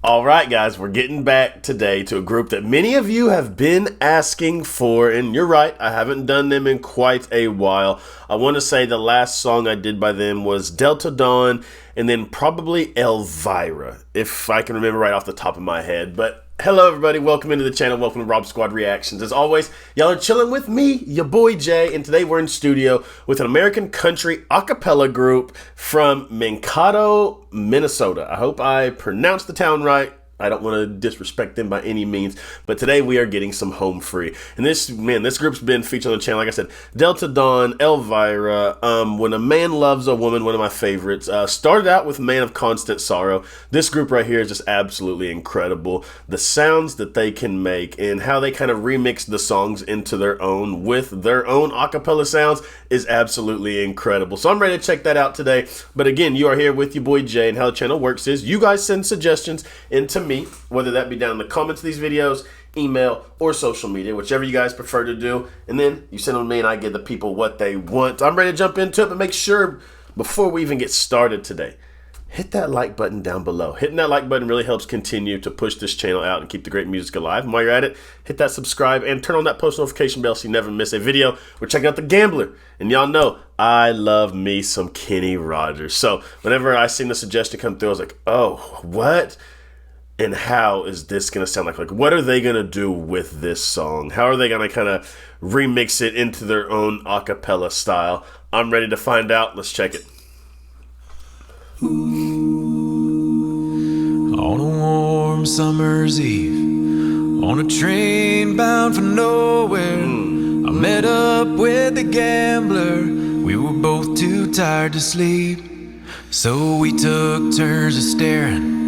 All right, guys, we're getting back today to a group that many of you have been asking for, and you're right, I haven't done them in quite a while. I want to say the last song I did by them was Delta Dawn, and then probably Elvira, if I can remember right off the top of my head. But hello, everybody. Welcome into the channel. Welcome to Rob Squad Reactions. As always, y'all are chilling with me, your boy Jay, and today we're in studio with an American country a cappella group from Mankato, Minnesota. I hope I pronounced the town right. I don't want to disrespect them by any means, but today we are getting some home free. And this group's been featured on the channel. Like I said, Delta Dawn, Elvira, When a Man Loves a Woman, one of my favorites. Started out with Man of Constant Sorrow. This group right here is just absolutely incredible. The sounds that they can make and how they kind of remix the songs into their own with their own a cappella sounds is absolutely incredible. So I'm ready to check that out today. But again, you are here with your boy Jay, and how the channel works is you guys send suggestions into me, whether that be down in the comments of these videos, email, or social media, whichever you guys prefer to do, and then you send them to me and I give the people what they want. I'm ready to jump into it, but make sure before we even get started today, hit that like button down below. Hitting that like button really helps continue to push this channel out and keep the great music alive. And while you're at it, hit that subscribe and turn on that post notification bell so you never miss a video. We're checking out The Gambler, and y'all know I love me some Kenny Rogers. So whenever I seen the suggestion come through, I was like, oh, what? And how is this going to sound like? Like, what are they going to do with this song? How are they going to kind of remix it into their own a cappella style? I'm ready to find out. Let's check it. On a warm summer's eve, on a train bound for nowhere, I met up with the gambler. We were both too tired to sleep, so we took turns of staring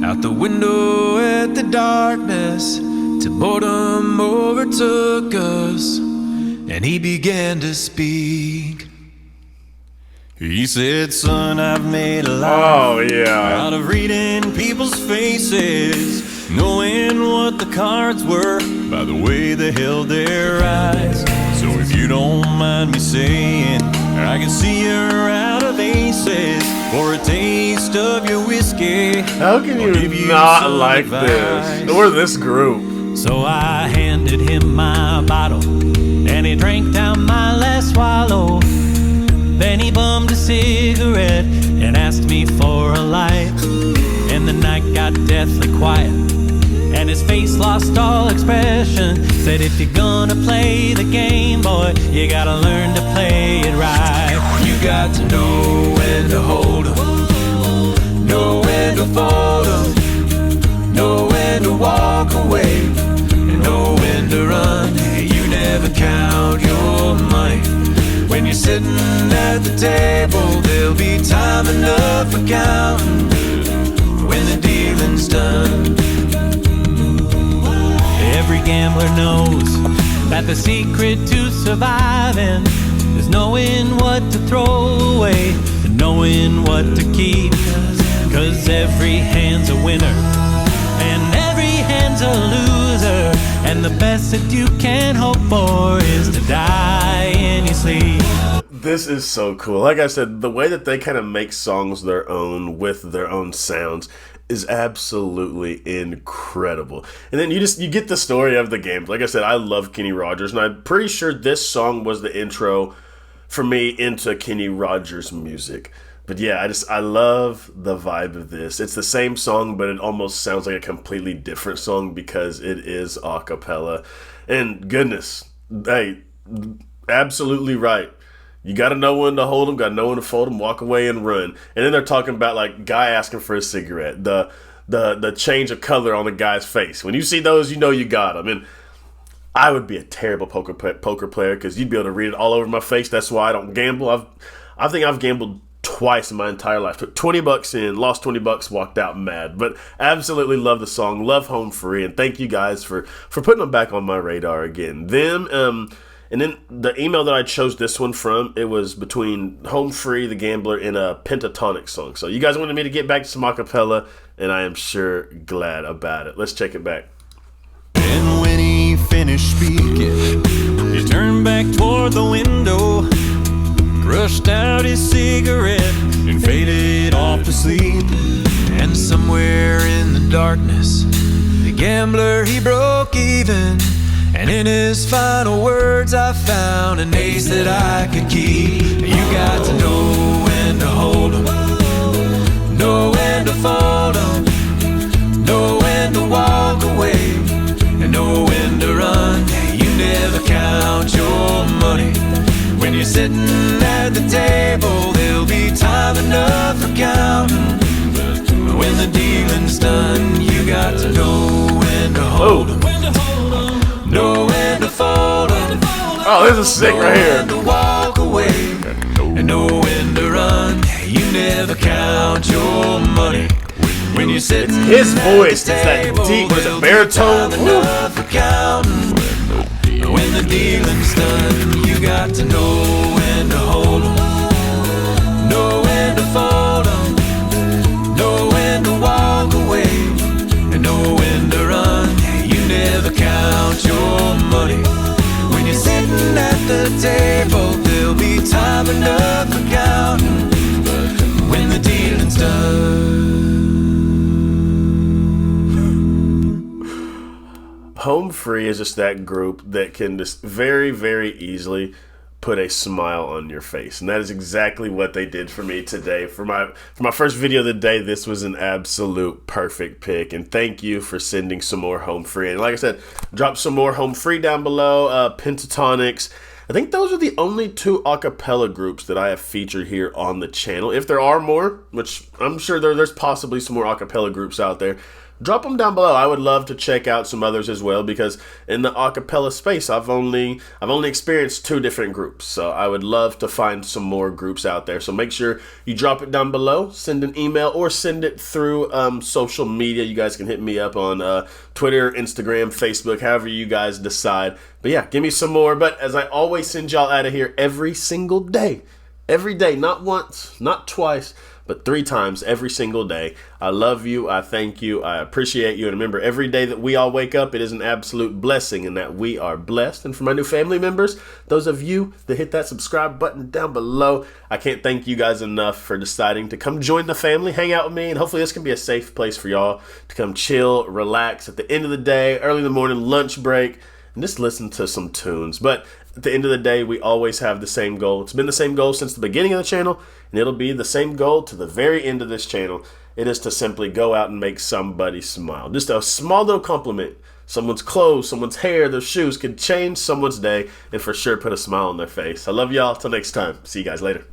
out the window at the darkness till boredom overtook us and he began to speak. He said, son, I've made a life out of reading people's faces, knowing what the cards were by the way they held their eyes. So if you don't mind me saying, I can see you're out of aces for a taste of your whiskey. How can you not like this or this group? So I handed him my bottle and he drank down my last swallow. Then he bummed a cigarette and asked me for a light. And the night got deathly quiet and his face lost all expression. Said, if you're gonna play the game, boy, you gotta learn to play it right. You got to know when to hold 'em, know when to fold 'em, know when to walk away, and know when to run. You never count your money when you're sitting at the table. There'll be time enough for counting when the dealing's done. Every gambler knows that the secret to surviving is knowing what to throw away and knowing what to keep. 'Cause every hand's a winner and every hand's a loser, and the best that you can hope for is to die in your sleep. This is so cool. Like I said, the way that they kind of make songs their own with their own sounds is absolutely incredible. And then you get the story of the game. Like I said, I love Kenny Rogers, and I'm pretty sure this song was the intro for me into Kenny Rogers music. But yeah, I love the vibe of this. It's the same song, but it almost sounds like a completely different song because it is a cappella. And goodness, hey, absolutely right. You got to know when to hold them, got to know when to fold them, walk away and run. And then they're talking about like guy asking for a cigarette, the change of color on the guy's face. When you see those, you know you got them. And I would be a terrible poker player because you'd be able to read it all over my face. That's why I don't gamble. I think I've gambled twice in my entire life. Put 20 bucks in, lost 20 bucks, walked out mad. But absolutely love the song, love Home Free, and thank you guys for putting them back on my radar again. Them, and then the email that I chose this one from, it was between Home Free, The Gambler, and a pentatonic song. So you guys wanted me to get back to some a cappella, and I am sure glad about it. Let's check it back. And when he finished speaking, he turned back toward the window, crushed out his cigarette, and faded off to sleep. And somewhere in the darkness, the gambler, he broke even. And in his final words I found an ace that I could keep. You got to know when to hold 'em, know when to fold 'em, know when to walk away, and know when to run. You never count your money. When you're sitting at the table, there'll be time enough for counting. But when the dealing's done, you got to know when to hold 'em, know when to fold 'em. Oh, this is sick right here. Know when to walk away, and know when to run. You never count your money. When you're sitting his voice, it's that deep, was it baritone? For counting. When the dealing's done, you got to know when to hold 'em, know when to fold 'em, know when to walk away, and know when to run. You never count your money. When you're sitting at the table, there'll be time enough for counting. When the dealing's done. Home Free is just that group that can just very, very easily put a smile on your face, and that is exactly what they did for me today. For my first video of the day, this was an absolute perfect pick, and thank you for sending some more Home Free. And like I said, drop some more Home Free down below. Pentatonics. I think those are the only two a cappella groups that I have featured here on the channel. If there are more, which I'm sure there's possibly some more a cappella groups out there, drop them down below. I would love to check out some others as well, because in the a cappella space, I've only experienced 2 different groups. So I would love to find some more groups out there. So make sure you drop it down below, send an email, or send it through social media. You guys can hit me up on Twitter, Instagram, Facebook, however you guys decide. But yeah, give me some more. But as I always send y'all out of here every single day. Every day, not once, not twice, but 3 times every single day. I love you, I thank you, I appreciate you, and remember, every day that we all wake up, it is an absolute blessing, and that we are blessed. And for my new family members, those of you that hit that subscribe button down below, I can't thank you guys enough for deciding to come join the family, hang out with me, and hopefully this can be a safe place for y'all to come chill, relax at the end of the day, early in the morning, lunch break, and just listen to some tunes. But at the end of the day, we always have the same goal. It's been the same goal since the beginning of the channel, and it'll be the same goal to the very end of this channel. It is to simply go out and make somebody smile. Just a small little compliment. Someone's clothes, someone's hair, their shoes could change someone's day and for sure put a smile on their face. I love y'all. Till next time. See you guys later.